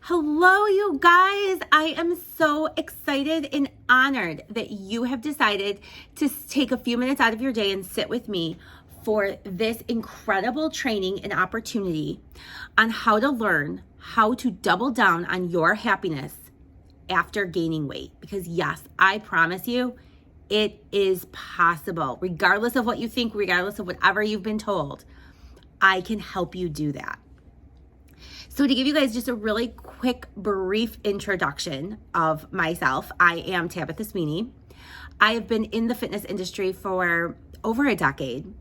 Hello, you guys. I am so excited and honored that you have decided to take a few minutes out of your day and sit with me for this incredible training and opportunity on how to learn how to double down on your happiness after gaining weight. Because yes, I promise you, it is possible. Regardless of what you think, regardless of whatever you've been told, I can help you do that. So to give you guys just a really quick, brief introduction of myself, I am Tabitha Sweeney. I have been in the fitness industry for over a decade.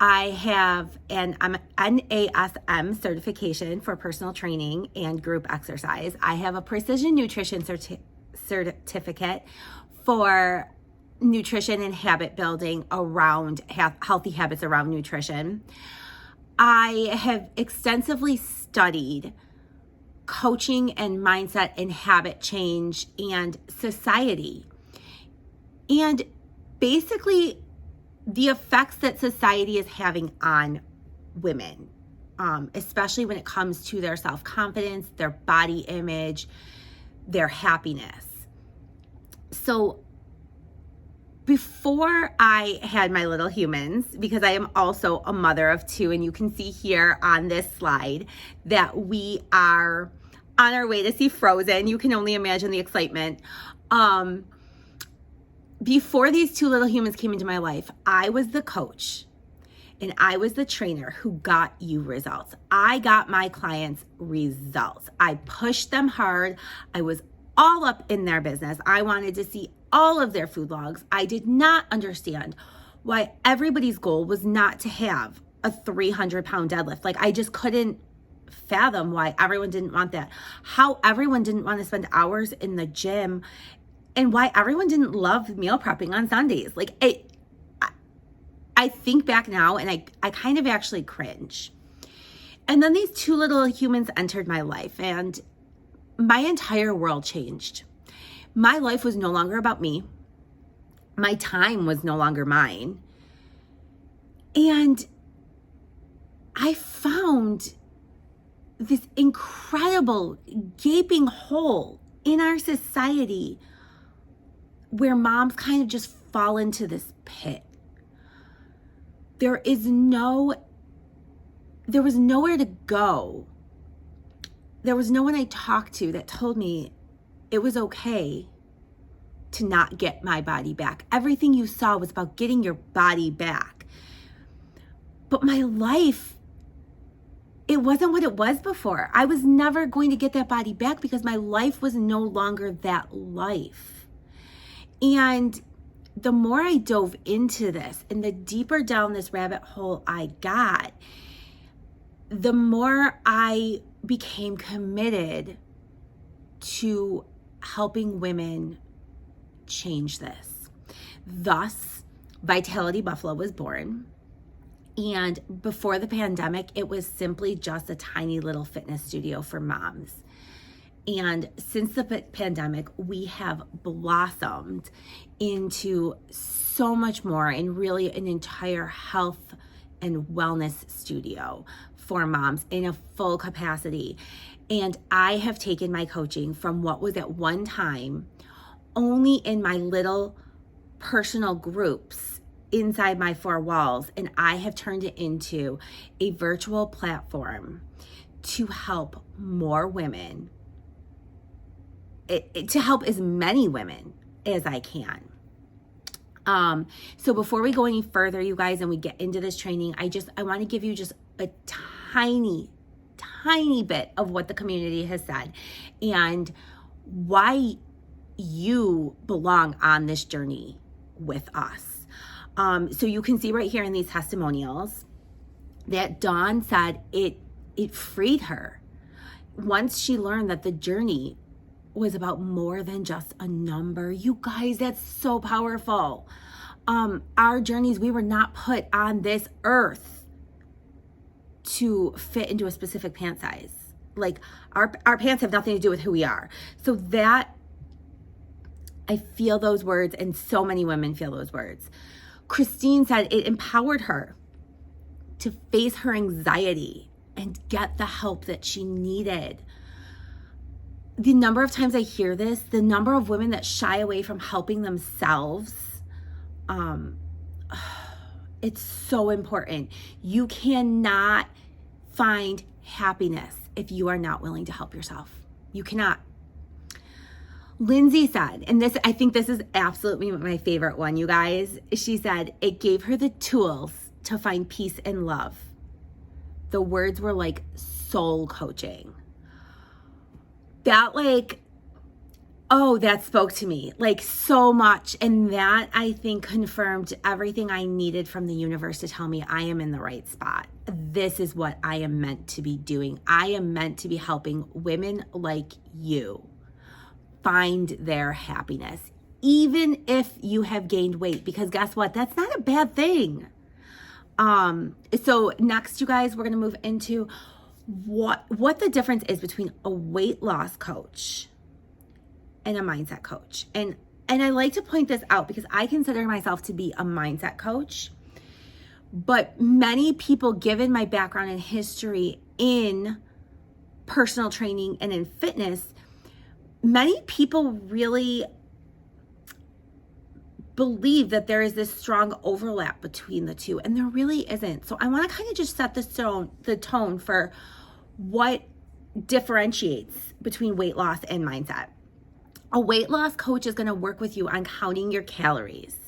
I have an NASM certification for personal training and group exercise. I have a precision nutrition certificate for nutrition and habit building around healthy habits around nutrition. I have extensively studied coaching and mindset and habit change and society, and basically the effects that society is having on women, especially when it comes to their self-confidence, their body image, their happiness. So before I had my little humans, because I am also a mother of two, and you can see here on this slide that we are on our way to see Frozen. You can only imagine the excitement. Before these two little humans came into my life, I was the coach and I was the trainer who got you results. I got my clients results. I pushed them hard. I was all up in their business. I wanted to see all of their food logs. I did not understand why everybody's goal was not to have a 300-pound deadlift. Like, I just couldn't fathom why everyone didn't want that. How everyone didn't want to spend hours in the gym, and why everyone didn't love meal prepping on Sundays. Like, I think back now and I kind of actually cringe. And then these two little humans entered my life and my entire world changed. My life was no longer about me. My time was no longer mine. And I found this incredible gaping hole in our society where moms kind of just fall into this pit. There was nowhere to go. There was no one I talked to that told me it was okay to not get my body back. Everything you saw was about getting your body back. But my life, it wasn't what it was before. I was never going to get that body back because my life was no longer that life. And the more I dove into this and the deeper down this rabbit hole I got, the more I became committed to helping women change this. Thus, Vitality Buffalo was born. And before the pandemic, it was simply just a tiny little fitness studio for moms. And since the pandemic, we have blossomed into so much more, and really an entire health and wellness studio for moms in a full capacity. And I have taken my coaching from what was at one time only in my little personal groups inside my four walls, and I have turned it into a virtual platform to help more women, to help as many women as I can. So before we go any further, you guys, and we get into this training, I want to give you just a tiny bit of what the community has said and why you belong on this journey with us. So you can see right here in these testimonials that Dawn said it freed her once she learned that the journey was about more than just a number. You guys, that's so powerful. Our journeys, we were not put on this earth to fit into a specific pant size. Like, our pants have nothing to do with who we are. So that, I feel those words, and so many women feel those words. Christine said it empowered her to face her anxiety and get the help that she needed. the number of times I hear this, the number of women that shy away from helping themselves, it's so important. You cannot find happiness if you are not willing to help yourself. You cannot. Lindsay said, and this, I think this is absolutely my favorite one, you guys. She said, it gave her the tools to find peace and love. The words were like soul coaching. That that spoke to me like so much. And that, I think, confirmed everything I needed from the universe to tell me I am in the right spot. This is what I am meant to be doing. I am meant to be helping women like you find their happiness, even if you have gained weight, because guess what? That's not a bad thing. So next, you guys, we're going to move into what the difference is between a weight loss coach and a mindset coach. And I like to point this out because I consider myself to be a mindset coach, but many people, given my background and history in personal training and in fitness, many people really believe that there is this strong overlap between the two, and there really isn't. So I want to kind of just set the tone for what differentiates between weight loss and mindset. A weight loss coach is going to work with you on counting your calories.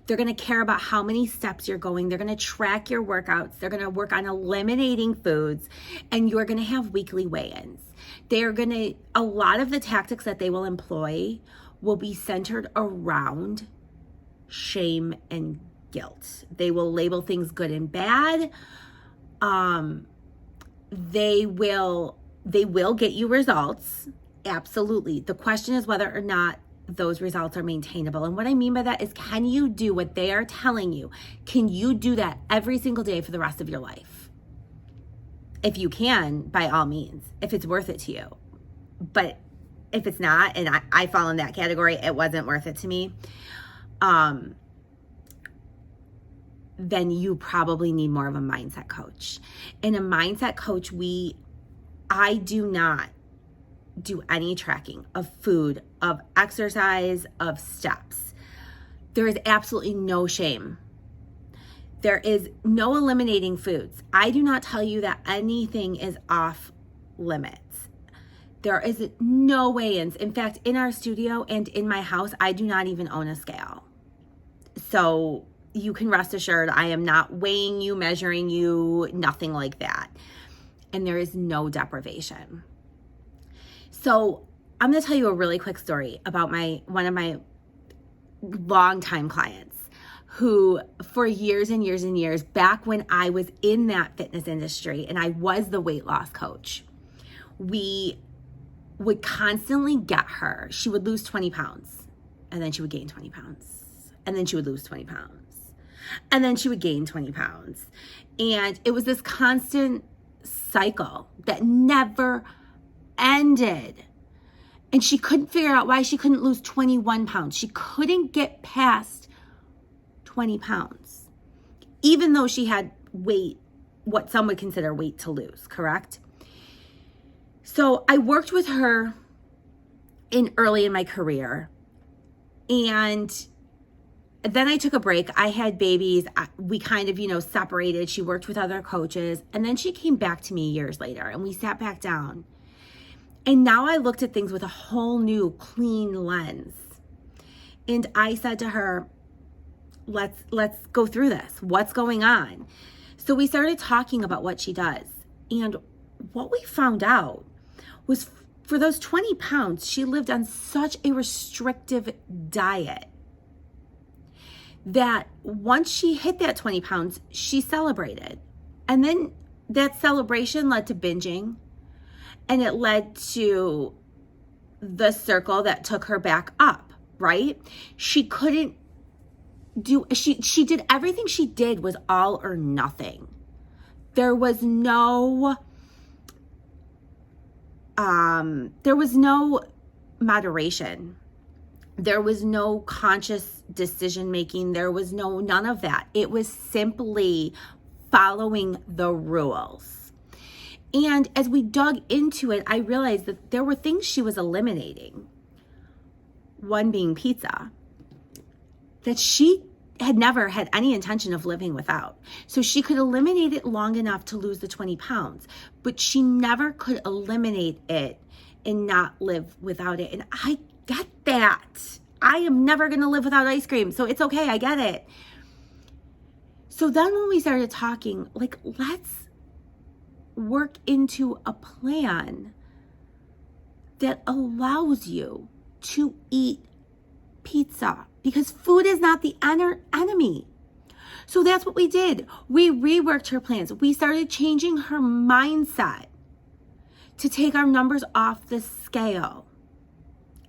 They're going to care about how many steps you're going. They're going to track your workouts. They're going to work on eliminating foods, and you're going to have weekly weigh-ins. A lot of the tactics that they will employ will be centered around shame and guilt. They will label things good and bad. They will get you results. Absolutely. The question is whether or not those results are maintainable. And what I mean by that is, can you do what they are telling you? Can you do that every single day for the rest of your life? If you can, by all means, if it's worth it to you. But if it's not, and I fall in that category, it wasn't worth it to me, then you probably need more of a mindset coach. In a mindset coach, I do not do any tracking of food, of exercise, of steps. There is absolutely no shame. There is no eliminating foods. I do not tell you that anything is off limits. There is no weigh-ins. In fact, in our studio and in my house, I do not even own a scale. So you can rest assured I am not weighing you, measuring you, nothing like that. And there is no deprivation. So I'm going to tell you a really quick story about one of my longtime clients who, for years and years and years, back when I was in that fitness industry and I was the weight loss coach, we would constantly get her. She would lose 20 pounds and then she would gain 20 pounds and then she would lose 20 pounds and then she would gain 20 pounds. And it was this constant cycle that never ended. And she couldn't figure out why she couldn't lose 21 pounds. She couldn't get past 20 pounds, even though she had weight, what some would consider weight to lose, correct? So I worked with her early in my career, and then I took a break. I had babies. We kind of, separated. She worked with other coaches, and then she came back to me years later, and we sat back down. And now I looked at things with a whole new clean lens. And I said to her, let's go through this. What's going on? So we started talking about what she does. And what we found out was, for those 20 pounds, she lived on such a restrictive diet that once she hit that 20 pounds, she celebrated. And then that celebration led to binging. And it led to the circle that took her back up, right? She couldn't she did everything she did was all or nothing. There was no moderation. There was no conscious decision making. There was none of that. It was simply following the rules. And as we dug into it, I realized that there were things she was eliminating. One being pizza, that she had never had any intention of living without. So she could eliminate it long enough to lose the 20 pounds, but she never could eliminate it and not live without it. And I get that. I am never going to live without ice cream. So it's okay. I get it. So then when we started talking, like, let's work into a plan that allows you to eat pizza, because food is not the enemy. So that's what we did. We reworked her plans. We started changing her mindset to take our numbers off the scale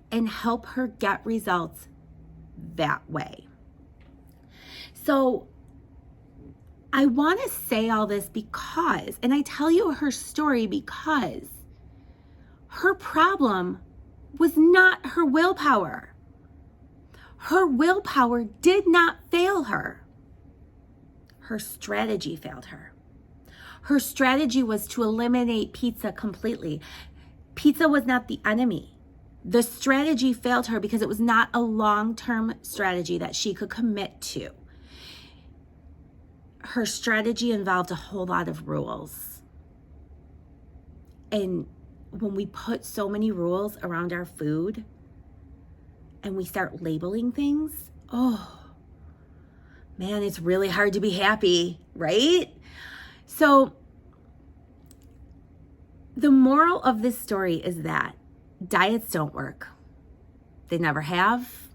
and help her get results that way. So I want to say all this because, and I tell you her story because her problem was not her willpower. Her willpower did not fail her. Her strategy failed her. Her strategy was to eliminate pizza completely. Pizza was not the enemy. The strategy failed her because it was not a long-term strategy that she could commit to. Her strategy involved a whole lot of rules. And when we put so many rules around our food and we start labeling things, oh man, it's really hard to be happy, right? So the moral of this story is that diets don't work. They never have.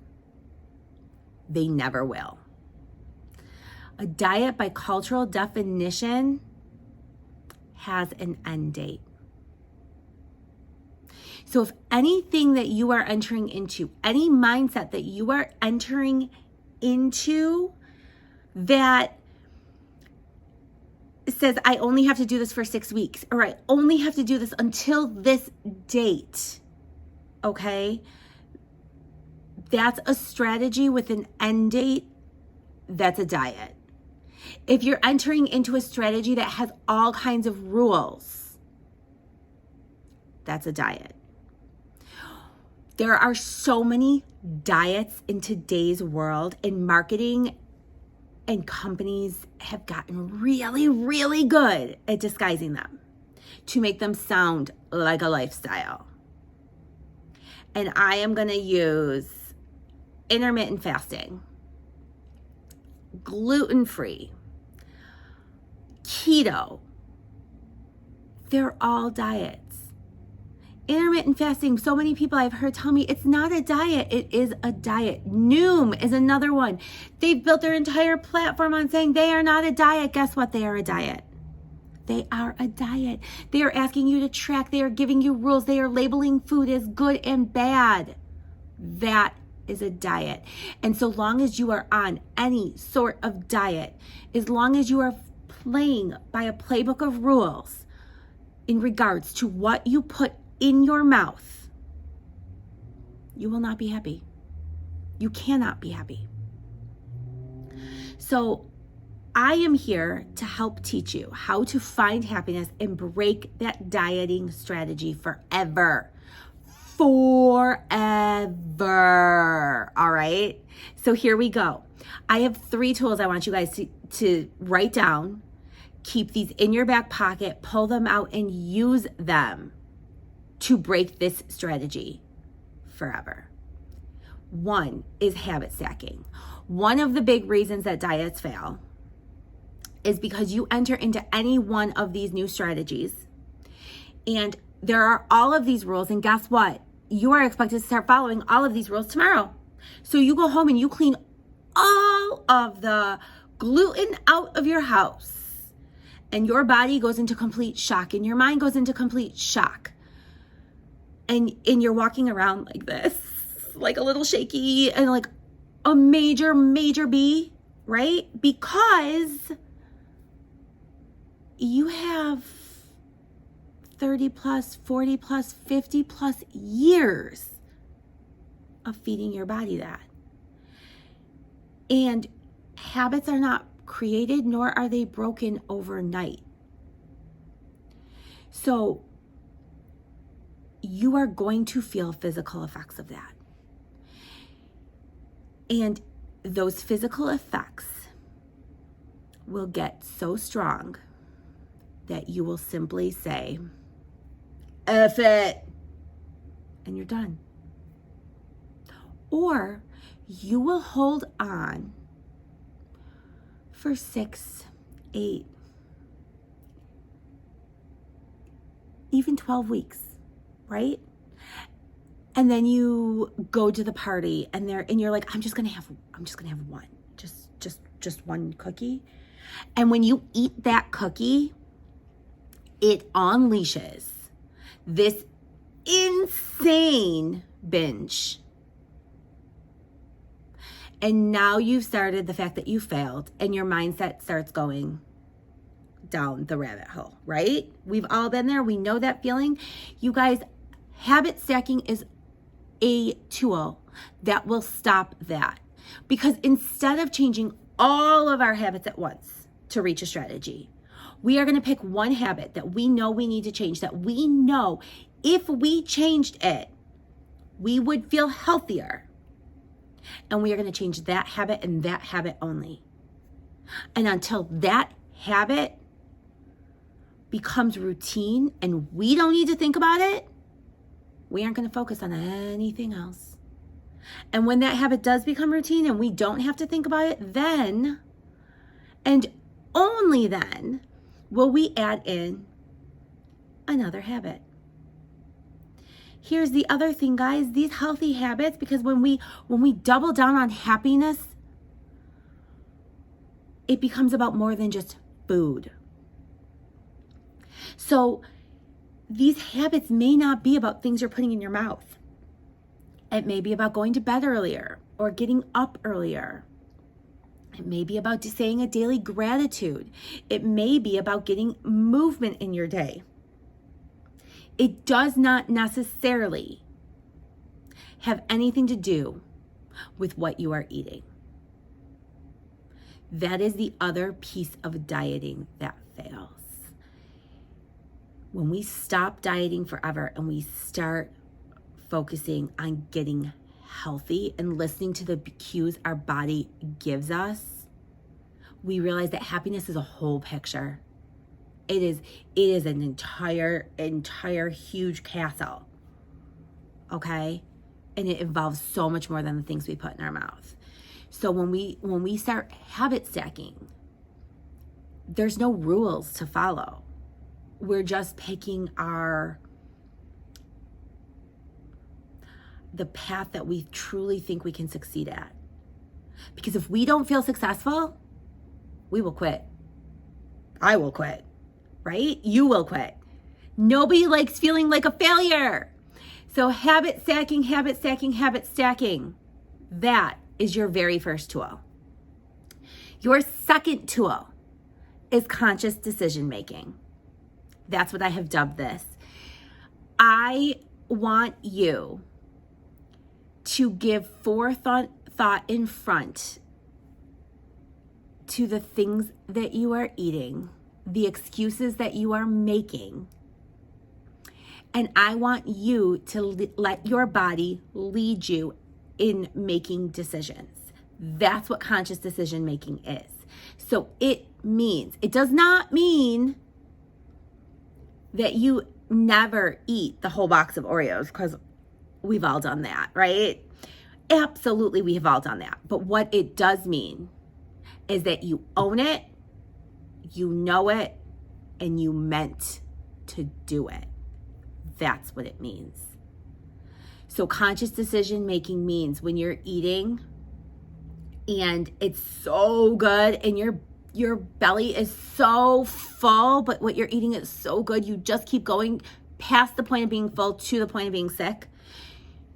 They never will. A diet by cultural definition has an end date. So if anything that you are entering into, any mindset that you are entering into that says, I only have to do this for 6 weeks, or I only have to do this until this date, okay? That's a strategy with an end date. That's a diet. If you're entering into a strategy that has all kinds of rules, that's a diet. There are so many diets in today's world, and marketing and companies have gotten really, really good at disguising them to make them sound like a lifestyle. And I am going to use intermittent fasting, gluten-free, keto. They're all diets. Intermittent fasting, so many people I've heard tell me it's not a diet, it is a diet. Noom is another one. They've built their entire platform on saying they are not a diet. Guess what? They are a diet. They are a diet. They are asking you to track. They are giving you rules. They are labeling food as good and bad. That is a diet. And so long as you are on any sort of diet, as long as you are playing by a playbook of rules in regards to what you put in your mouth, you will not be happy. You cannot be happy. So I am here to help teach you how to find happiness and break that dieting strategy forever. Forever. All right. So here we go. I have 3 tools I want you guys to write down. Keep these in your back pocket, pull them out and use them to break this strategy forever. 1 is habit stacking. One of the big reasons that diets fail is because you enter into any one of these new strategies and there are all of these rules, and guess what? You are expected to start following all of these rules tomorrow. So you go home and you clean all of the gluten out of your house and your body goes into complete shock and your mind goes into complete shock. And you're walking around like this, like a little shaky and like a major, major B, right? Because you have 30 plus, 40 plus, 50 plus years of feeding your body that. And habits are not created, nor are they broken overnight. So you are going to feel physical effects of that. And those physical effects will get so strong that you will simply say, F it, and you're done. Or you will hold on for 6, 8, even 12 weeks, right? And then you go to the party and you're like, I'm just gonna have one, just one cookie. And when you eat that cookie, it unleashes this insane binge. And now you've started the fact that you failed and your mindset starts going down the rabbit hole, right? We've all been there. We know that feeling. You guys, habit stacking is a tool that will stop that. Because instead of changing all of our habits at once to reach a strategy, we are going to pick one habit that we know we need to change, that we know if we changed it, we would feel healthier. And we are going to change that habit and that habit only. And until that habit becomes routine and we don't need to think about it, we aren't going to focus on anything else. And when that habit does become routine and we don't have to think about it, then, and only then, will we add in another habit. Here's the other thing, guys, these healthy habits, because when we double down on happiness, it becomes about more than just food. So these habits may not be about things you're putting in your mouth. It may be about going to bed earlier or getting up earlier. It may be about saying a daily gratitude. It may be about getting movement in your day. It does not necessarily have anything to do with what you are eating. That is the other piece of dieting that fails. When we stop dieting forever and we start focusing on getting healthy and listening to the cues our body gives us, we realize that happiness is a whole picture. It is an entire huge castle. Okay? And it involves so much more than the things we put in our mouth. So when we start habit stacking, there's no rules to follow. We're just picking the path that we truly think we can succeed at. Because if we don't feel successful, we will quit. I will quit, right? You will quit. Nobody likes feeling like a failure. So habit stacking, habit stacking, habit stacking. That is your very first tool. Your second tool is conscious decision making. That's what I have dubbed this. I want you to give forethought in front to the things that you are eating, the excuses that you are making. And I want you to let your body lead you in making decisions. That's what conscious decision making is. So it does not mean that you never eat the whole box of Oreos, because we've all done that, right? Absolutely, we have all done that. But what it does mean is that you own it, you know it, and you meant to do it. That's what it means. So conscious decision making means when you're eating and it's so good and your belly is so full, but what you're eating is so good, you just keep going past the point of being full to the point of being sick.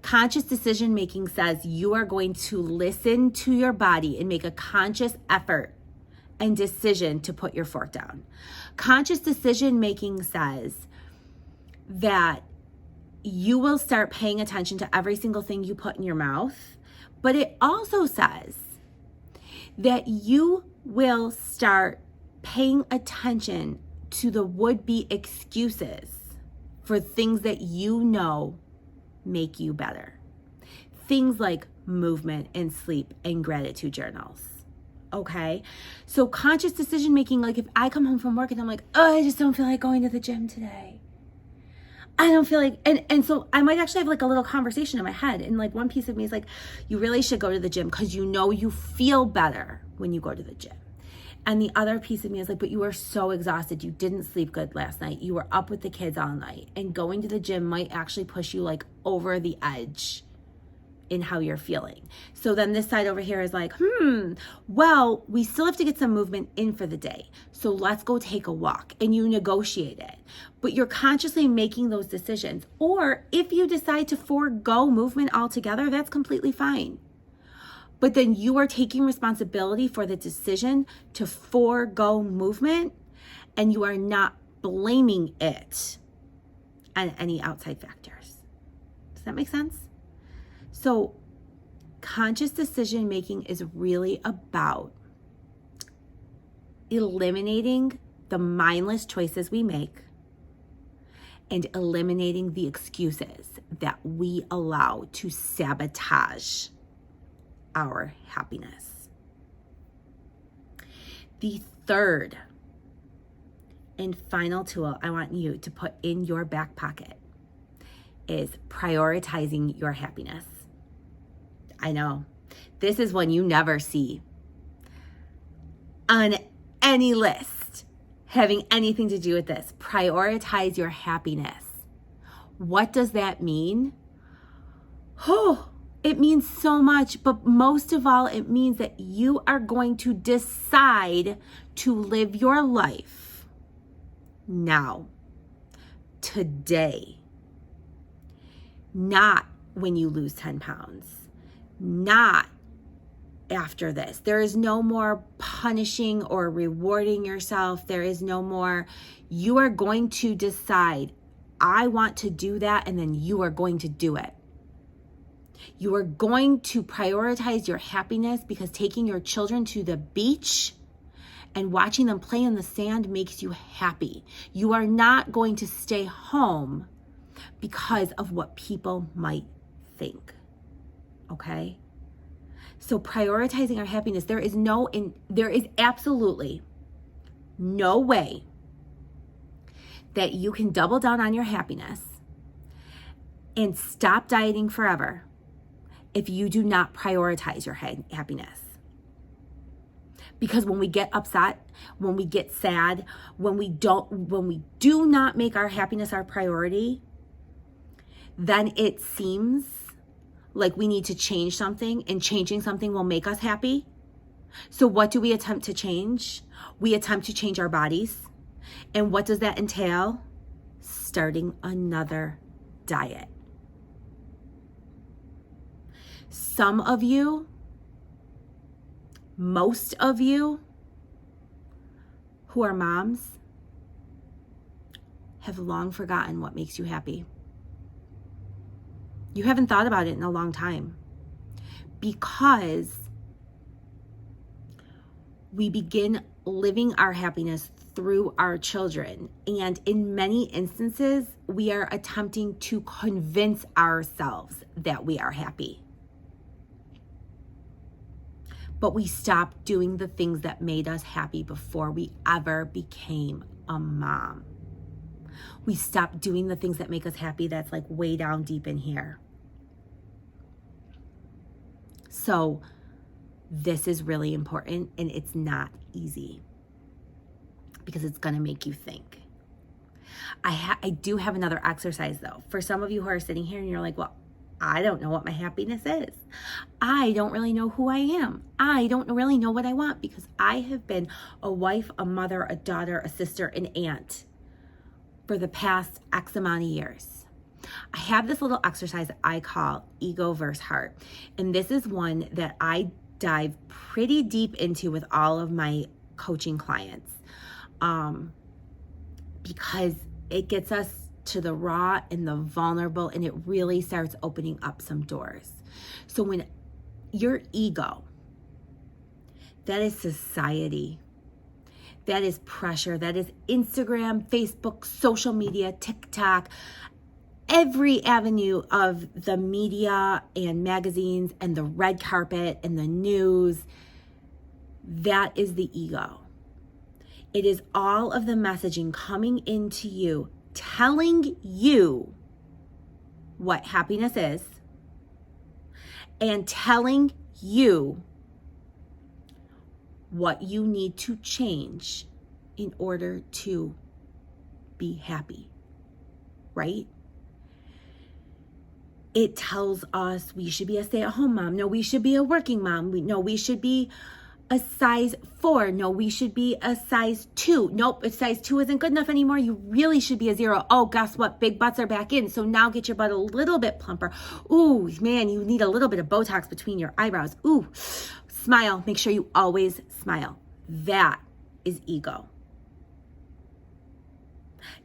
Conscious decision making says you are going to listen to your body and make a conscious effort and decision to put your fork down. Conscious decision making says that you will start paying attention to every single thing you put in your mouth, but it also says that you will start paying attention to the would-be excuses for things that you know make you better. Things like movement and sleep and gratitude journals. Okay? So conscious decision making, like if I come home from work and I'm like, oh, I just don't feel like going to the gym today. I don't feel like, and so I might actually have like a little conversation in my head. And like one piece of me is like, you really should go to the gym because you know you feel better when you go to the gym. And the other piece of me is like, but you were so exhausted. You didn't sleep good last night. You were up with the kids all night. And going to the gym might actually push you like over the edge in how you're feeling. So then this side over here is like, well, we still have to get some movement in for the day. So let's go take a walk. And you negotiate it. But you're consciously making those decisions. Or if you decide to forego movement altogether, that's completely fine. But then you are taking responsibility for the decision to forego movement, and you are not blaming it on any outside factors. Does that make sense? So conscious decision making is really about eliminating the mindless choices we make and eliminating the excuses that we allow to sabotage our happiness. The third and final tool I want you to put in your back pocket is prioritizing your happiness. I know, this is one you never see on any list having anything to do with this. Prioritize your happiness. What does that mean? It means so much, but most of all, it means that you are going to decide to live your life now, today, not when you lose 10 pounds, not after this. There is no more punishing or rewarding yourself. There is no more, you are going to decide, I want to do that, and then you are going to do it. You are going to prioritize your happiness because taking your children to the beach and watching them play in the sand makes you happy. You are not going to stay home because of what people might think. Okay? So prioritizing our happiness, there is absolutely no way that you can double down on your happiness and stop dieting forever if you do not prioritize your happiness. Because when we get upset, when we get sad, when we do not make our happiness our priority, then it seems like we need to change something, and changing something will make us happy. So what do we attempt to change? We attempt to change our bodies. And what does that entail? Starting another diet. Some of you, most of you who are moms have long forgotten what makes you happy. You haven't thought about it in a long time because we begin living our happiness through our children. And in many instances, we are attempting to convince ourselves that we are happy. But we stopped doing the things that made us happy before we ever became a mom. We stopped doing the things that make us happy that's like way down deep in here. So this is really important, and it's not easy because it's going to make you think. I do have another exercise though. For some of you who are sitting here and you're like, well, I don't know what my happiness is. I don't really know who I am. I don't really know what I want because I have been a wife, a mother, a daughter, a sister, an aunt for the past X amount of years. I have this little exercise that I call ego versus heart. And this is one that I dive pretty deep into with all of my coaching clients because it gets us to the raw and the vulnerable, and it really starts opening up some doors. So when your ego, that is society, That is pressure. That is Instagram, Facebook, social media, TikTok, every avenue of the media and magazines and the red carpet and the news. That is the ego. It is all of the messaging coming into you, telling you what happiness is and telling you what you need to change in order to be happy, right? It tells us we should be a stay-at-home mom. No, we should be a working mom. No, we should be a size 4. No, we should be a size 2. Nope, if size 2 isn't good enough anymore, you really should be a 0. Oh, guess what? Big butts are back in. So now get your butt a little bit plumper. Ooh, man, you need a little bit of Botox between your eyebrows. Ooh, smile. Make sure you always smile. That is ego.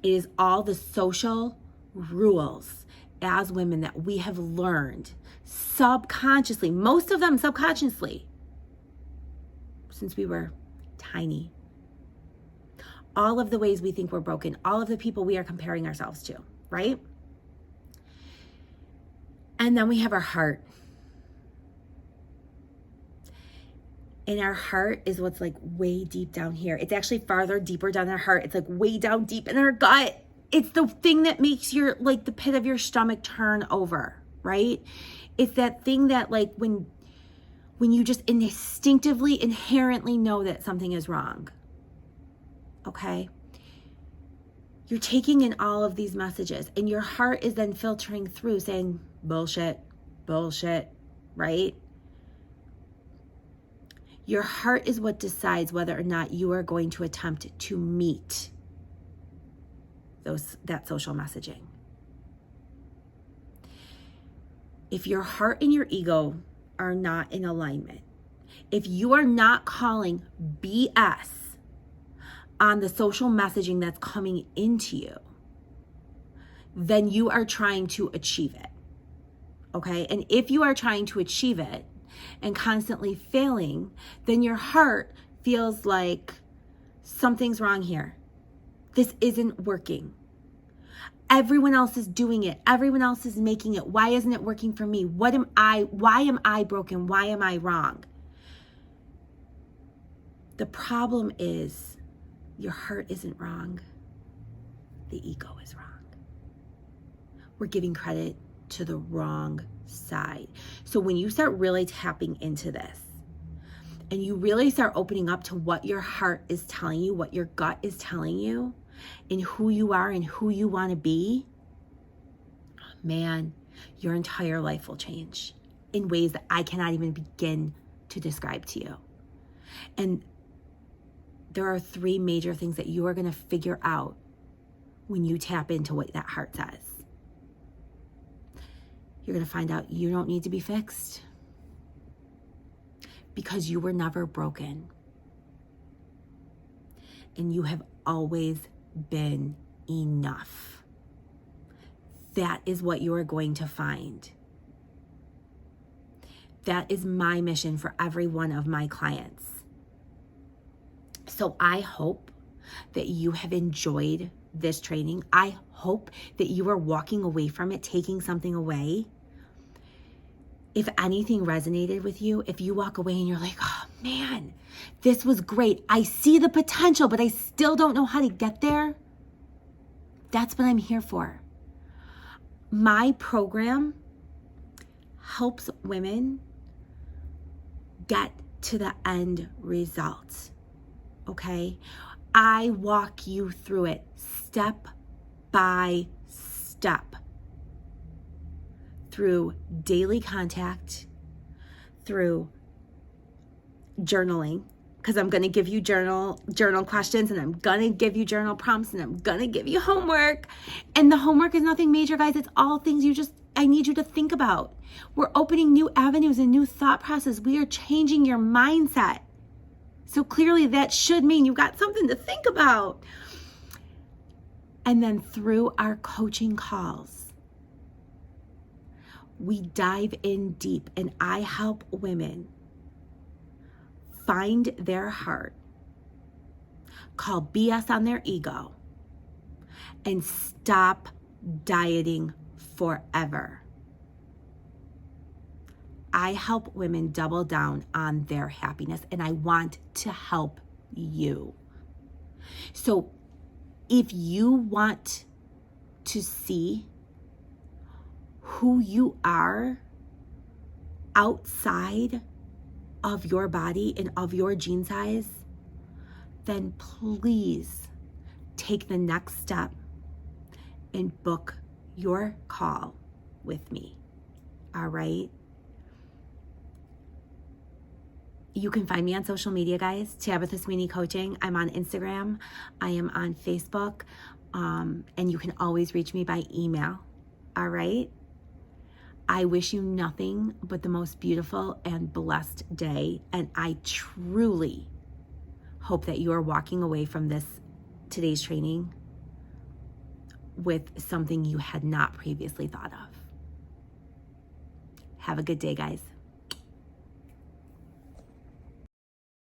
It is all the social rules as women that we have learned subconsciously, most of them subconsciously, since we were tiny. All of the ways we think we're broken, all of the people we are comparing ourselves to, right? And then we have our heart. And our heart is what's like way deep down here. It's actually farther deeper down our heart. It's like way down deep in our gut. It's the thing that makes your, like the pit of your stomach turn over, right? It's that thing that like when you just instinctively, inherently know that something is wrong, okay? You're taking in all of these messages and your heart is then filtering through saying, bullshit, bullshit, right? Your heart is what decides whether or not you are going to attempt to meet that social messaging. If your heart and your ego are not in alignment, if you are not calling BS on the social messaging that's coming into you, then you are trying to achieve it, okay? And if you are trying to achieve it and constantly failing, then your heart feels like something's wrong here. This isn't working. Everyone else is doing it. Everyone else is making it. Why isn't it working for me? Why am I broken? Why am I wrong? The problem is your heart isn't wrong. The ego is wrong. We're giving credit to the wrong side. So when you start really tapping into this and you really start opening up to what your heart is telling you, what your gut is telling you, and who you are and who you want to be, man, your entire life will change in ways that I cannot even begin to describe to you. And there are 3 major things that you are going to figure out when you tap into what that heart says. You're going to find out you don't need to be fixed because you were never broken. And you have always been enough. That is what you are going to find. That is my mission for every one of my clients. So I hope that you have enjoyed this training. I hope that you are walking away from it, taking something away. If anything resonated with you, if you walk away and you're like, oh man, this was great. I see the potential, but I still don't know how to get there. That's what I'm here for. My program helps women get to the end result, okay? I walk you through it step by step through daily contact, through journaling, because I'm going to give you journal questions, and I'm going to give you journal prompts, and I'm going to give you homework. And the homework is nothing major, guys. It's all things I need you to think about. We're opening new avenues and new thought process. We are changing your mindset. So clearly that should mean you got something to think about. And then through our coaching calls, we dive in deep, and I help women find their heart, call BS on their ego and stop dieting forever. I help women double down on their happiness, and I want to help you. So if you want to see who you are outside of your body and of your gene size, then please take the next step and book your call with me. All right? You can find me on social media, guys. Tabitha Sweeney Coaching. I'm on Instagram. I am on Facebook. And you can always reach me by email. All right? I wish you nothing but the most beautiful and blessed day. And I truly hope that you are walking away from today's training with something you had not previously thought of. Have a good day, guys.